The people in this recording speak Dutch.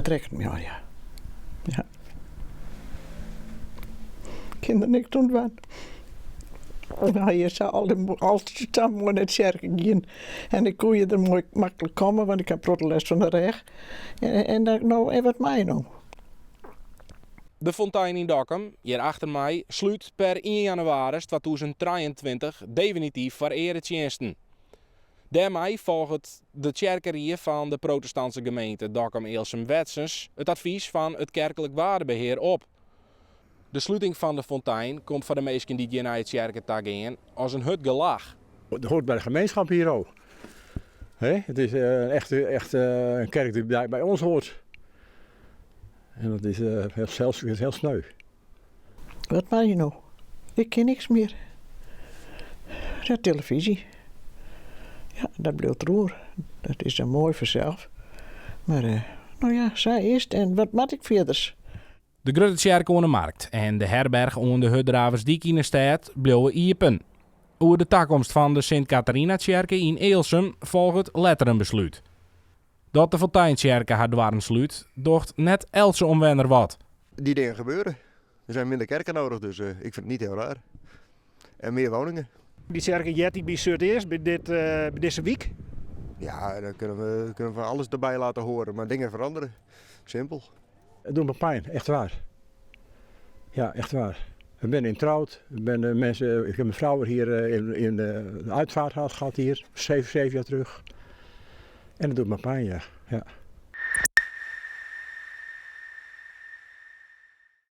trekt me aan, ja. Ja. Ik kan er niks aan doen. Nou, je zou altijd samen naar het kerk gaan. En ik kon je er mooi makkelijk komen, want ik heb protest van de reg. En dan nou even wat mij nou. De fontein in Dokkum, hier achter mij, sluit per 1 januari 2023 definitief voor eretjensten. Daarmee volgt de kerkerie van de protestantse gemeente Dokkum-Eelsum-Wetsens het advies van het kerkelijk waardebeheer op. De sluiting van de fontein komt voor de meesten die hier naar het kerkentag gaan als een hutgelach. Het hoort bij de gemeenschap hier ook. Het is echt een kerk die bij ons hoort. En dat is heel sneu. Wat maak je nou? Ik ken niks meer. De televisie. Ja, dat blijft roer. Dat is dan mooi vanzelf. Maar, nou ja, zij is het. En wat maak ik verder? De grote kerk aan de markt en de herberg onder de Hutdraversdijk in de stad bleven iepen. Over de toekomst van de Sint-Catharina-kerk in Eelsum volgt het letterenbesluit. Dat de Fonteinkerk haar dwaren sluit, docht net Else omwenner wat. Die dingen gebeuren. Er zijn minder kerken nodig, dus ik vind het niet heel raar. En meer woningen. Die kerk Jetty bij Zuid-Eerst bij deze week. Ja, dan kunnen we van alles erbij laten horen, maar dingen veranderen. Simpel. Het doet me pijn, echt waar. Ja, echt waar. Ik ben introuwd. Ik heb mijn vrouw hier in de uitvaart gehad hier, 7 jaar terug. En het doet me pijn, ja.